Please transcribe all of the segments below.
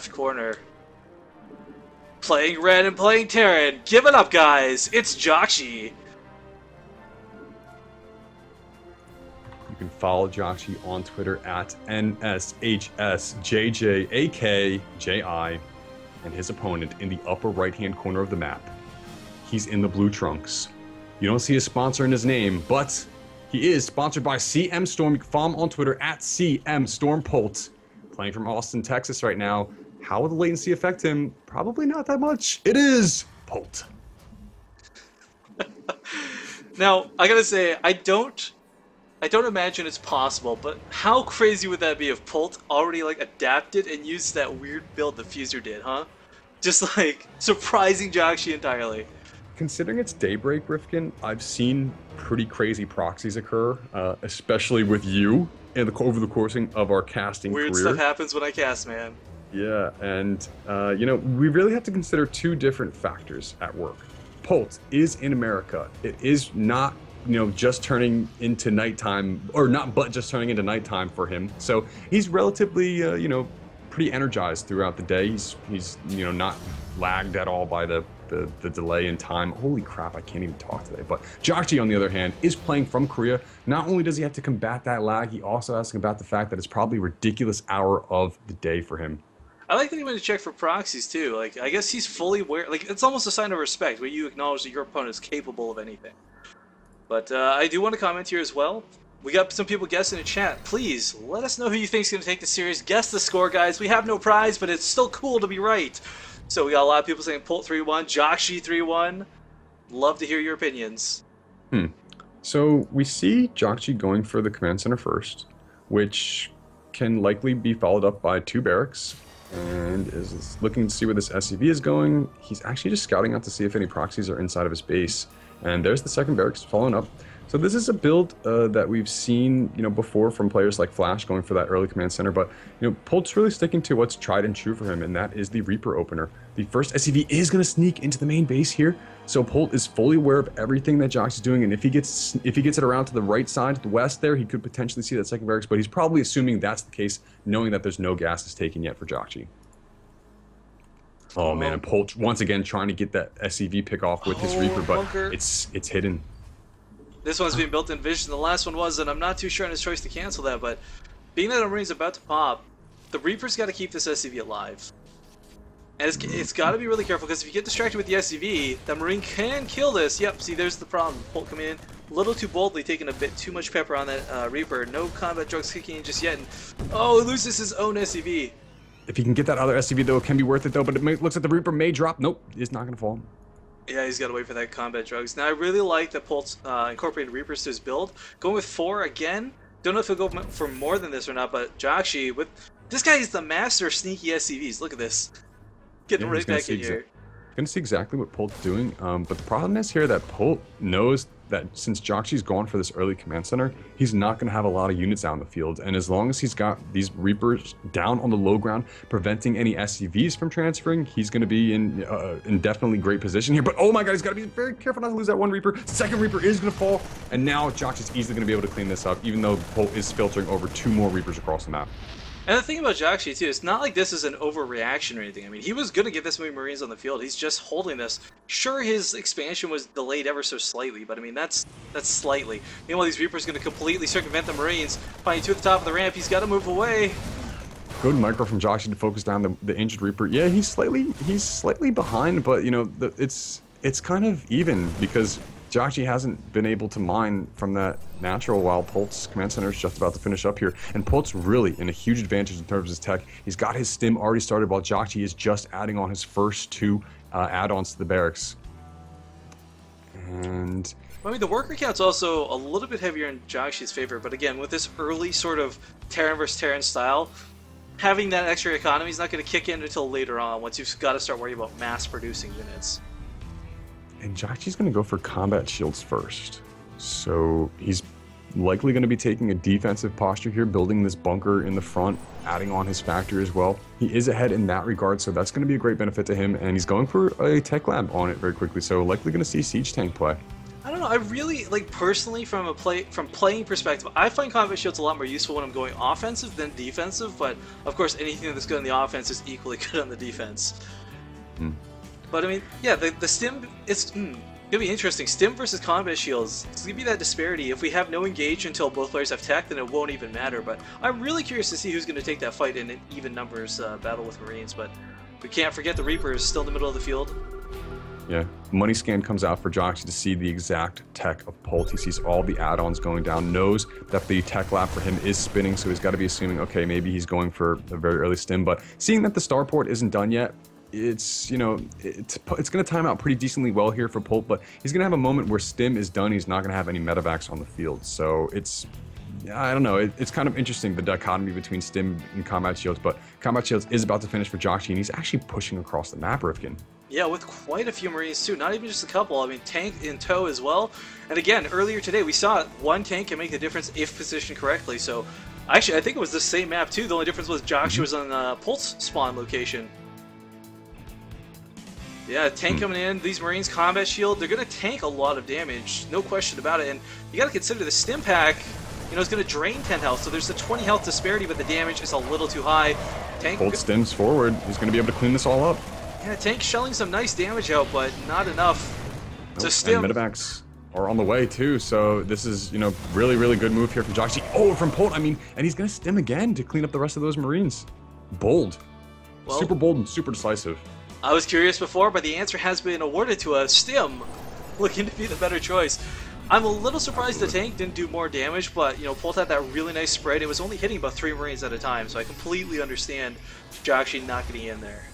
corner. Playing red and playing Terran. Give it up, guys. It's Jjakji. You can follow Jjakji on Twitter at NSHSJJAKJI and his opponent in the upper right-hand corner of the map. He's in the blue trunks. You don't see a sponsor in his name, but he is sponsored by CM Storm. You can follow him on Twitter at CM Storm Polt. Playing from Austin, Texas right now. How will the latency affect him? Probably not that much. It is Polt. Now, I gotta say, I don't imagine it's possible, but how crazy would that be if Polt already like adapted and used that weird build the Fuser did, huh? Just like surprising Jjakji entirely. Considering it's Daybreak, Rifkin, I've seen pretty crazy proxies occur, especially with you over the coursing of our casting Weird career. stuff happens when I cast, man. Yeah, and you know, we really have to consider two different factors at work. Polt is in America. It is not, you know, just turning into nighttime, or not but just turning into nighttime for him. So he's relatively, you know, pretty energized throughout the day. He's you know, not lagged at all by the delay in time. Holy crap, I can't even talk today. But Jjakji, on the other hand, is playing from Korea. Not only does he have to combat that lag, he also has to combat the fact that it's probably a ridiculous hour of the day for him. I like that he went to check for proxies too. Like, I guess he's fully aware. Like, it's almost a sign of respect when you acknowledge that your opponent is capable of anything. But I do want to comment here as well. We got some people guessing in chat. Please let us know who you think is going to take the series. Guess the score, guys. We have no prize, but it's still cool to be right. So we got a lot of people saying Polt 3-1, Jjakji 3-1. Love to hear your opinions. So we see Jjakji going for the command center first, which can likely be followed up by two barracks, and is looking to see where this SCV is going. He's actually just scouting out to see if any proxies are inside of his base. And there's the second barracks following up. So this is a build that we've seen, you know, before from players like Flash going for that early command center, but you know, Polt's really sticking to what's tried and true for him, and that is the Reaper opener. The first SCV is going to sneak into the main base here, so Polt is fully aware of everything that Jjakji is doing, and if he gets it around to the right side, to the west there, he could potentially see that second barracks, but he's probably assuming that's the case, knowing that there's no gases taken yet for Jjakji. Oh man, and Polt once again trying to get that SCV pick off with his Reaper, but bunker. it's hidden. This one's being built in Vision. The last one was, and I'm not too sure on his choice to cancel that, but being that a Marine's about to pop, the Reaper's got to keep this SCV alive. And it's got to be really careful, because if you get distracted with the SCV, the Marine can kill this. Yep, see, there's the problem. Polt coming in a little too boldly, taking a bit too much pepper on that Reaper. No combat drugs kicking in just yet. And, oh, loses his own SCV. If he can get that other SCV, though, it can be worth it, though, but looks like the Reaper may drop. Nope, it's not going to fall. Yeah, he's got to wait for that combat drugs. Now, I really like that Polt's incorporated Reapers to his build. Going with 4 again. Don't know if he'll go for more than this or not, but Jjakji, with this guy is the master of sneaky SCVs. Look at this. Getting right back in here. Going to see exactly what Polt's doing, but the problem is here that Polt knows that since Jjakji's gone for this early command center, he's not going to have a lot of units out in the field, and as long as he's got these Reapers down on the low ground, preventing any SCVs from transferring, he's going to be in definitely great position here. But oh my god, he's got to be very careful not to lose that one Reaper. Second Reaper is going to fall, and now Jjakji's easily going to be able to clean this up, even though Polt is filtering over 2 more Reapers across the map. And the thing about Jjakji, too, it's not like this is an overreaction or anything. I mean, he was going to get this many Marines on the field. He's just holding this. Sure, his expansion was delayed ever so slightly, but I mean, that's slightly. Meanwhile, these Reapers are going to completely circumvent the Marines. Finding 2 at the top of the ramp, he's got to move away. Good micro from Jjakji to focus down the injured Reaper. Yeah, he's slightly behind, but you know, it's kind of even, because Jjakji hasn't been able to mine from that natural while Polt's command center is just about to finish up here. And Polt's really in a huge advantage in terms of his tech. He's got his stim already started while Jjakji is just adding on his first 2 add-ons to the barracks. And I mean, the worker count's also a little bit heavier in Jjakji's favor, but again, with this early sort of Terran versus Terran style, having that extra economy is not going to kick in until later on, once you've got to start worrying about mass-producing units. And Jjakji's going to go for combat shields first. So he's likely going to be taking a defensive posture here, building this bunker in the front, adding on his factory as well. He is ahead in that regard, so that's going to be a great benefit to him, and he's going for a tech lab on it very quickly, so likely going to see siege tank play. I don't don't know. I really like personally from playing perspective. I find combat shields a lot more useful when I'm going offensive than defensive. But of course, anything that's good on the offense is equally good on the defense. But I mean, yeah, the stim it's gonna be interesting. Stim versus combat shields. It's gonna be that disparity. If we have no engage until both players have tech, then it won't even matter. But I'm really curious to see who's gonna take that fight in an even numbers battle with Marines. But we can't forget the Reapers still in the middle of the field. Yeah, money scan comes out for Jjakji to see the exact tech of Polt. He sees all the add-ons going down, knows that the tech lab for him is spinning, so he's got to be assuming, okay, maybe he's going for a very early stim. But seeing that the starport isn't done yet, it's, you know, it's going to time out pretty decently well here for Polt, but he's going to have a moment where stim is done. He's not going to have any medevacs on the field, so it's, I don't know, it's kind of interesting, the dichotomy between stim and combat shields, but combat shields is about to finish for Jjakji, and he's actually pushing across the map, Rifkin. Yeah, with quite a few Marines too, not even just a couple. I mean, tank in tow as well. And again, earlier today we saw one tank can make the difference if positioned correctly. So, actually, I think it was the same map too. The only difference was Jjakji was on Polt's spawn location. Yeah, tank coming in. These Marines combat shield, they're going to tank a lot of damage, no question about it. And you got to consider the stim pack, you know, it's going to drain 10 health. So there's a 20 health disparity, but the damage is a little too high. Tank Polt stims forward. He's going to be able to clean this all up. Yeah, tank shelling some nice damage out, but not enough to stim. And medevacs are on the way too, so this is, you know, really good move here from Jjakji. Oh, from Polt, I mean, and he's gonna stim again to clean up the rest of those Marines. Bold. Well, super bold and super decisive. I was curious before, but the answer has been awarded to a stim, looking to be the better choice. I'm a little surprised the tank didn't do more damage, but, you know, Polt had that really nice spread. It was only hitting about 3 Marines at a time, so I completely understand Jjakji not getting in there.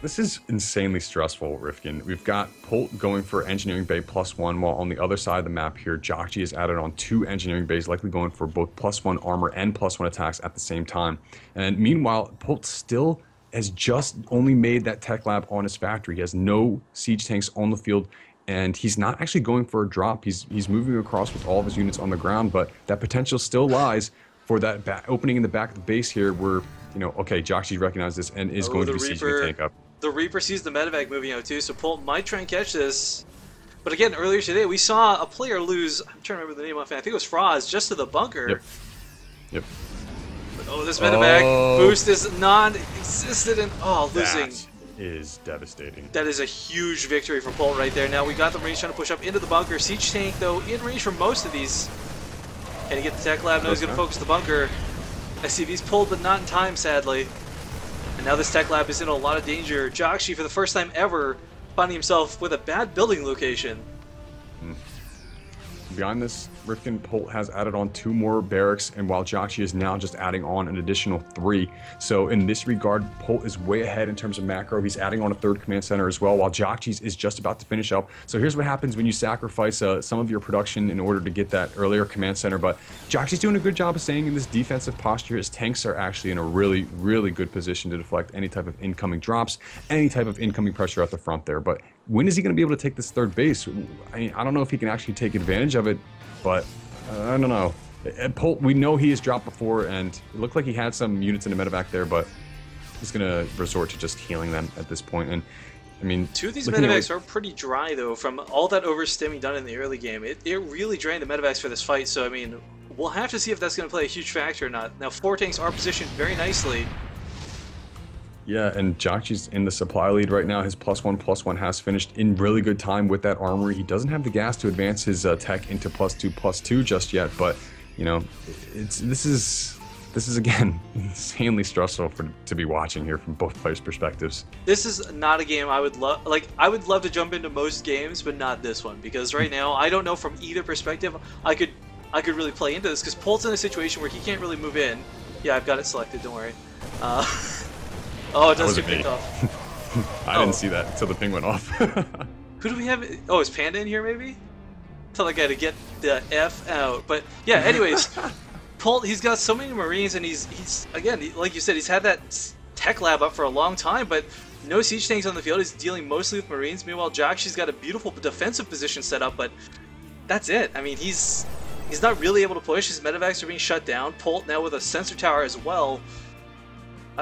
This is insanely stressful, Rifkin. We've got Polt going for Engineering Bay +1, while on the other side of the map here, Jjakji is added on 2 Engineering Bays, likely going for both +1 armor and +1 attacks at the same time. And meanwhile, Polt still has just only made that tech lab on his factory. He has no siege tanks on the field, and he's not actually going for a drop. He's moving across with all of his units on the ground, but that potential still lies for that opening in the back of the base here where, you know, okay, Jjakji recognizes this and is going to be sieging the tank up. The Reaper sees the medevac moving out too, so Polt might try and catch this. But again, earlier today, we saw a player lose, I'm trying to remember the name offhand, I think it was Froz, just to the bunker. Yep. But, oh, this medevac boost is non-existent and, losing. That is devastating. That is a huge victory for Polt right there. Now, we got the Marines trying to push up into the bunker. Siege tank, though, in range for most of these. Can he get the tech lab? No, he's going to focus the bunker. SCV's pulled, but not in time, sadly. And now this tech lab is in a lot of danger. Jjakji, for the first time ever, finding himself with a bad building location. Behind this, Rifkin, Polt has added on 2 more barracks, and while Jjakji is now just adding on an additional 3. So in this regard, Polt is way ahead in terms of macro. He's adding on a 3rd command center as well, while Jjakji's is just about to finish up. So here's what happens when you sacrifice some of your production in order to get that earlier command center. But Jjakji's doing a good job of staying in this defensive posture. His tanks are actually in a really good position to deflect any type of incoming drops, any type of incoming pressure at the front there. But when is he going to be able to take this 3rd base? I mean, I don't know if he can actually take advantage of it, but I don't know. Polt, we know he has dropped before, and it looked like he had some units in the medevac there, but he's going to resort to just healing them at this point. And I mean, 2 of these medevacs are pretty dry, though, from all that overstimming done in the early game. It really drained the medevacs for this fight, so I mean, we'll have to see if that's going to play a huge factor or not. Now, 4 tanks are positioned very nicely. Yeah, and Jjakji's in the supply lead right now. His +1/+1 has finished in really good time with that armory. He doesn't have the gas to advance his tech into +2/+2 just yet, but you know, this is again insanely stressful to be watching here from both players' perspectives. This is not a game I would love. Like, I would love to jump into most games, but not this one, because right now I don't know from either perspective I could really play into this, because Polt's in a situation where he can't really move in. Yeah, I've got it selected. Don't worry. Oh, it does get picked off. I didn't see that until the ping went off. Who do we have? Oh, is Panda in here maybe? Tell that guy to get the F out. But yeah, anyways, Polt, he's got so many Marines, and he's again, like you said, he's had that tech lab up for a long time, but no siege tanks on the field. He's dealing mostly with Marines. Meanwhile, Jjakji's got a beautiful defensive position set up, but that's it. I mean, he's not really able to push. His medevacs are being shut down. Polt now with a sensor tower as well.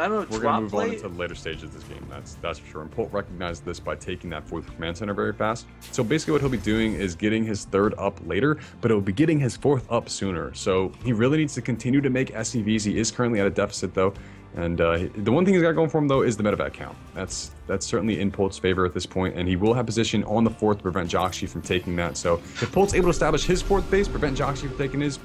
I don't know, We're drop gonna move on play? into the later stages of this game. That's for sure. And Polt recognized this by taking that 4th command center very fast. So basically, what he'll be doing is getting his 3rd up later, but he'll be getting his 4th up sooner. So he really needs to continue to make SCVs. He is currently at a deficit though, and the one thing he's got going for him though is the medevac count. That's certainly in Polt's favor at this point, and he will have position on the 4th to prevent Jjakji from taking that. So if Polt's able to establish his 4th base, prevent Jjakji from taking his,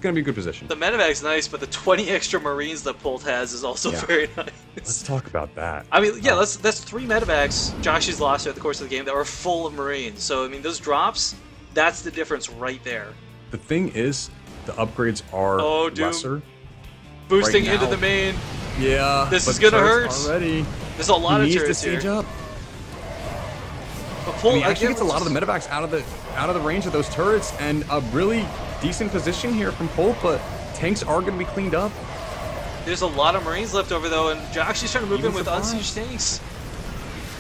gonna be a good position. The medevac's nice, but the 20 extra Marines that Polt has is also very nice. Let's talk about that. I mean, yeah, that's 3 medevacs Jjakji's lost throughout the course of the game that were full of Marines. So, I mean, those drops, that's the difference right there. The thing is, the upgrades are lesser. Boosting right into now. the main. Yeah, this is gonna hurt. Already. There's a lot of turrets turrets to siege here. up. But Polt, He actually gets a lot of the medevacs out of the range of those turrets, and a really decent position here from Polt, but tanks are going to be cleaned up. There's a lot of Marines left over though, and Jjakji's trying to move in with unsieged tanks.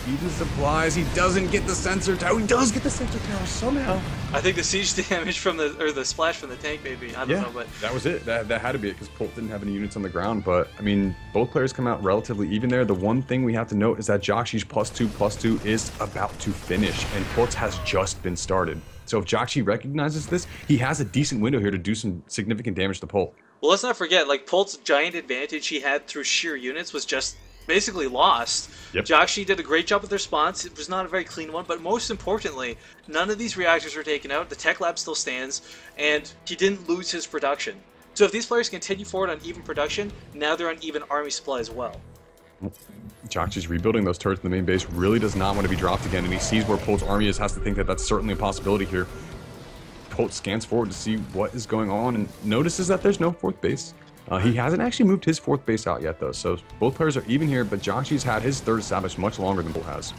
Even supplies, he doesn't get the sensor tower. He does get the sensor tower somehow. I think the siege damage from the splash from the tank maybe. I don't know, but that was it. That had to be it because Polt didn't have any units on the ground. But I mean, both players come out relatively even there. The one thing we have to note is that Jjakji's +2/+2 is about to finish, and Polt's has just been started. So if Jjakji recognizes this, he has a decent window here to do some significant damage to Polt. Well, let's not forget, like, Polt's giant advantage he had through sheer units was just basically lost. Yep. Jjakji did a great job with their response. It was not a very clean one, but most importantly, none of these reactors were taken out. The tech lab still stands, and he didn't lose his production. So if these players continue forward on even production, now they're on even army supply as well. Jjakji's rebuilding those turrets in the main base, really does not want to be dropped again, and he sees where Polt's army is, has to think that that's certainly a possibility here. Polt scans forward to see what is going on and notices that there's no 4th base. He hasn't actually moved his 4th base out yet though, so both players are even here, but Jjakji's had his 3rd established much longer than Polt has.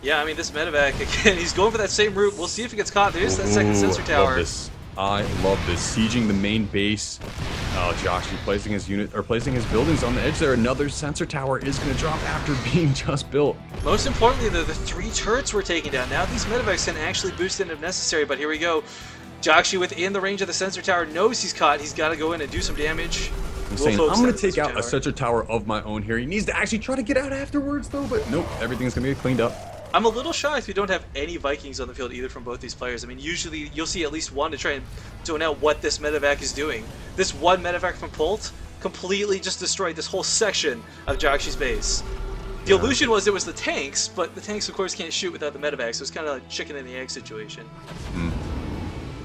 Yeah, I mean, this medevac, again, he's going for that same route. We'll see if he gets caught. There's that second sensor tower. I love this. Sieging the main base. Jjakji placing his unit, or placing his buildings on the edge there. Another sensor tower is going to drop after being just built. Most importantly, the 3 turrets were taken down. Now these medevacs can actually boost in if necessary, but here we go. Jjakji within the range of the sensor tower knows he's caught. He's got to go in and do some damage. I'm saying, I'm going to take out a sensor tower of my own here. He needs to actually try to get out afterwards though, but nope, everything's going to get cleaned up. I'm a little shocked we don't have any Vikings on the field either from both these players. I mean, usually you'll see at least one to try and zone out what this medevac is doing. This one medevac from Polt completely just destroyed this whole section of Jjakji's base. The illusion was it was the tanks, but the tanks of course can't shoot without the medevac, so it's kind of like chicken and the egg situation.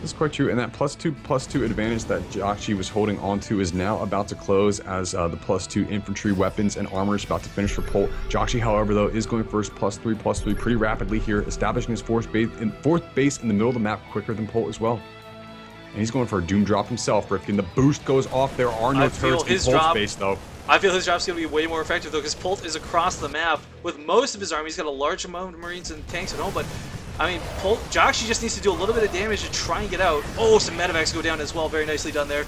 That's quite true, and that +2/+2 advantage that Jjakji was holding onto is now about to close as the +2 infantry weapons and armor is about to finish for Polt. Jjakji, however, though, is going for his +3/+3 pretty rapidly here, establishing his 4th base in the middle of the map quicker than Polt as well. And he's going for a doom drop himself, Rifkin. The boost goes off. There are no turrets in Polt's base, though. I feel his drop's going to be way more effective, though, because Polt is across the map with most of his army. He's got a large amount of Marines and tanks at home, but I mean, Jjakji just needs to do a little bit of damage to try and get out. Oh, some medevacs go down as well. Very nicely done there.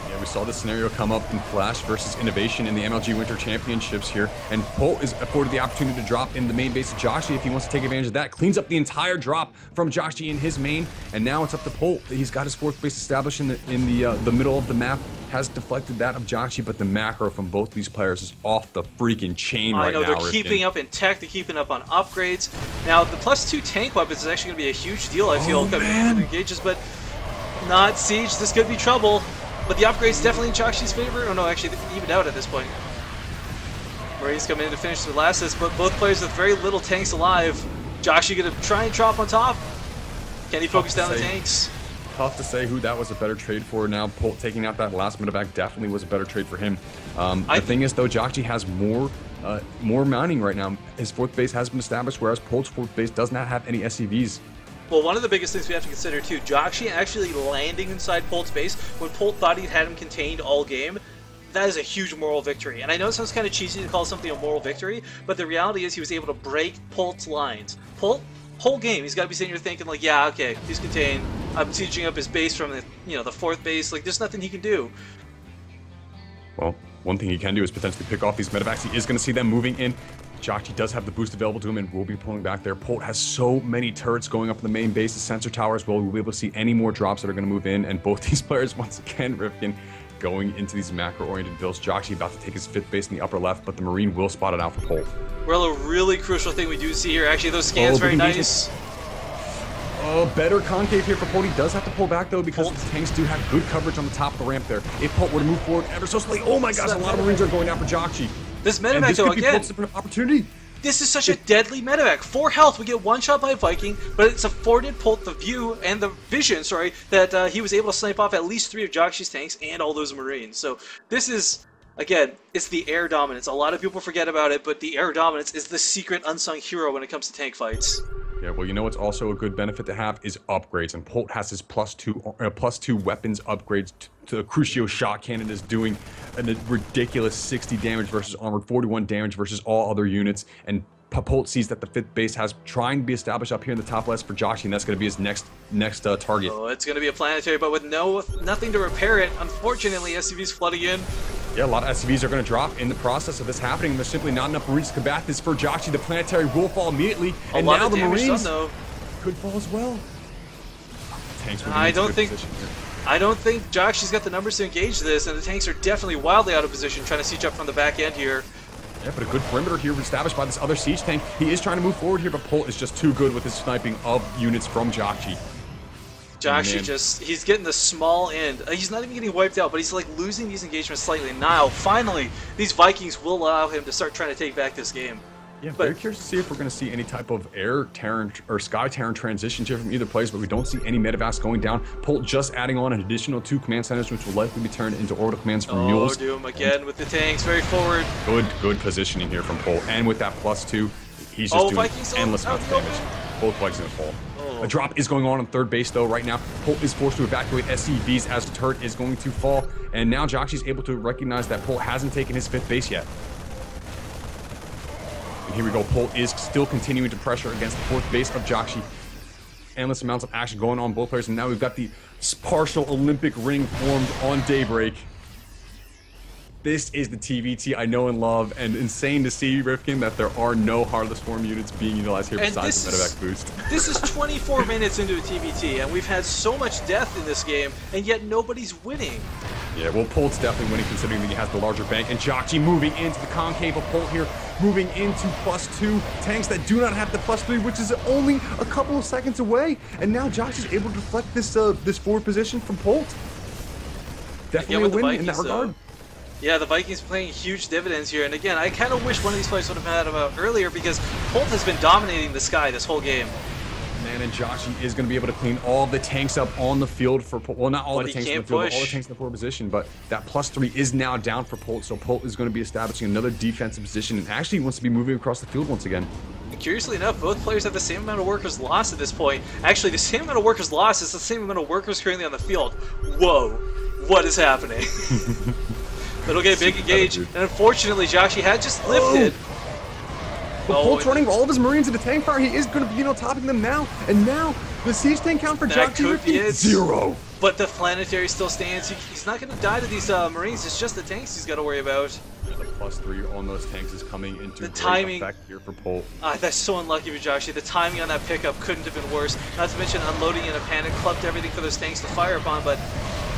Yeah, we saw this scenario come up in Flash versus Innovation in the MLG Winter Championships here, and Polt is afforded the opportunity to drop in the main base of Jjakji if he wants to take advantage of that. Cleans up the entire drop from Jjakji in his main, and now it's up to Polt. He's got his 4th base established in the middle of the map. Has deflected that of Jjakji, but the macro from both these players is off the freaking chain right now. I know, they're keeping up in tech, they're keeping up on upgrades. Now, the +2 tank weapons is actually going to be a huge deal, I feel, coming into engages, but not Siege. This could be trouble, but the upgrade's definitely in Jjakji's favor. Oh no, actually, evened out at this point. Marines come in to finish the last assist, but both players with very little tanks alive. Jjakji going to try and drop on top. Can he focus down the tanks? Tough to say who that was a better trade for. Now, Polt taking out that last medevac definitely was a better trade for him. The thing is, though, Jjakji has more mining right now. His 4th base has been established, whereas Polt's 4th base does not have any SCVs. Well, one of the biggest things we have to consider, too, Jjakji actually landing inside Polt's base when Polt thought he'd had him contained all game. That is a huge moral victory. And I know it sounds kind of cheesy to call something a moral victory, but the reality is he was able to break Polt's lines. Polt, whole game, he's got to be sitting here thinking, like, yeah, okay, he's contained. I'm sieging up his base from the, the 4th base. Like, there's nothing he can do. Well, one thing he can do is potentially pick off these medevacs. He is going to see them moving in. Jjakji does have the boost available to him and will be pulling back there. Polt has so many turrets going up in the main base, the sensor tower as well. We'll be able to see any more drops that are going to move in. And both these players, once again, Rifkin, going into these macro-oriented builds. Jjakji about to take his 5th base in the upper left, but the Marine will spot it out for Polt. Well, a really crucial thing we do see here. Actually, those scans very nice. Better concave here for Polt. He does have to pull back, though, because the tanks do have good coverage on the top of the ramp there. If Polt were to move forward ever so slightly, oh my gosh, a lot of Marines are going down for Jjakji. This medevac, though, again, opportunity. This is such a deadly medevac. 4 health, we get one shot by Viking, but it's afforded Polt the view and the vision, that he was able to snipe off at least 3 of Jjakji's tanks and all those Marines. So this is, again, it's the air dominance. A lot of people forget about it, but the air dominance is the secret unsung hero when it comes to tank fights. Yeah, well, you know what's also a good benefit to have is upgrades, and Polt has his +2 weapons upgrades to the Crucio shot cannon is doing a ridiculous 60 damage versus armored, 41 damage versus all other units, and Polt sees that the 5th base has trying to be established up here in the top left for Jjakji, and that's going to be his next target. Oh, it's going to be a planetary, but with nothing to repair it. Unfortunately, SCV's flooding in. Yeah, a lot of SCVs are going to drop in the process of this happening. There's simply not enough Marines to combat this for Jjakji. The planetary will fall immediately, and now the Marines could fall as well. Tanks will be in good position here. I don't think Jjakji's got the numbers to engage this, and the tanks are definitely wildly out of position, trying to siege up from the back end here. Yeah, but a good perimeter here established by this other siege tank. He is trying to move forward here, but Polt is just too good with his sniping of units from Jjakji. Jjakji he's getting the small end. He's not even getting wiped out, but he's like losing these engagements slightly. Now, finally, these Vikings will allow him to start trying to take back this game. Yeah, very curious to see if we're going to see any type of air Terran or sky Terran transitions here from either place, but we don't see any medevacs going down. Polt just adding on an additional 2 command centers, which will likely be turned into orbital commands from mules. Doom again with the tanks, very forward. Good positioning here from Polt, and with that +2, he's just doing endless amounts of damage. Both Vikings going to fall. A drop is going on 3rd base, though, right now. Polt is forced to evacuate SCVs as the turret is going to fall, and now Jjakji's able to recognize that Polt hasn't taken his 5th base yet. And here we go. Polt is still continuing to pressure against the 4th base of Jjakji. Endless amounts of action going on both players, and now we've got the partial Olympic ring formed on Daybreak. This is the TvT I know and love, and insane to see, Rifkin, that there are no Heartless Form units being utilized here besides the medevac boost. This is 24 minutes into a TvT, and we've had so much death in this game, and yet nobody's winning. Yeah, well, Polt's definitely winning considering that he has the larger bank, and Jjakji moving into the concave of Polt here, moving into +2 tanks that do not have the +3, which is only a couple of seconds away, and now Jjakji's able to deflect this this forward position from Polt. Definitely a win in that regard. Yeah, the Vikings playing huge dividends here, and again, I kind of wish one of these plays would have been out earlier because Polt has been dominating the sky this whole game. Man, and Jjakji is going to be able to clean all the tanks up on the field for Polt. Well, not all the tanks on the field, but all the tanks in the forward position, but that +3 is now down for Polt, so Polt is going to be establishing another defensive position, and actually wants to be moving across the field once again. Curiously enough, both players have the same amount of workers lost at this point. Actually, the same amount of workers lost is the same amount of workers currently on the field. Whoa, what is happening? It'll get a big engage, and unfortunately, Jjakji had just lifted. But Polt's running all of his Marines into tank fire. He is going to be, topping them now, and now the siege tank count for Jjakji is 0. But the planetary still stands. He's not going to die to these Marines. It's just the tanks he's got to worry about. Yeah, the +3 on those tanks is coming into the timing effect here for Polt. That's so unlucky for Jjakji. The timing on that pickup couldn't have been worse. Not to mention unloading in a panic, clubbed everything for those tanks to fire upon, but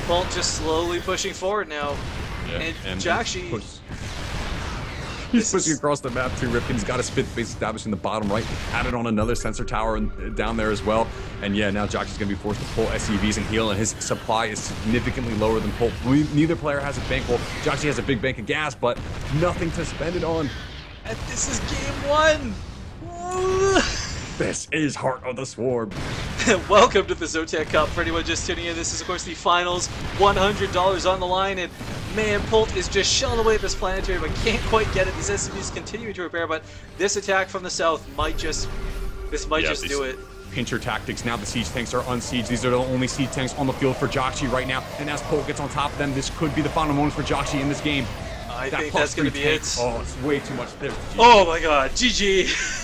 Polt just slowly pushing forward now. Yeah, and Jjakji... He's pushing across the map too, Rifkin. He's got his 5th base established in the bottom right. Added on another sensor tower down there as well. And yeah, now Jjakji's going to be forced to pull SCVs and heal, and his supply is significantly lower than Polt. Neither player has a bank. Well, Jjakji has a big bank of gas, but nothing to spend it on. And this is game 1! This is Heart of the Swarm. Welcome to the Zotac Cup. For anyone just tuning in, this is of course the finals. $100 on the line, and man, Polt is just shelling away at this planetary, but can't quite get it. These SCVs continue to repair, but this attack from the south might just do it. Pincher tactics. Now the siege tanks are unsieged. These are the only siege tanks on the field for Jjakji right now. And as Polt gets on top of them, this could be the final moment for Jjakji in this game. I think that's going to be it. Oh, it's way too much there. Oh my god, GG.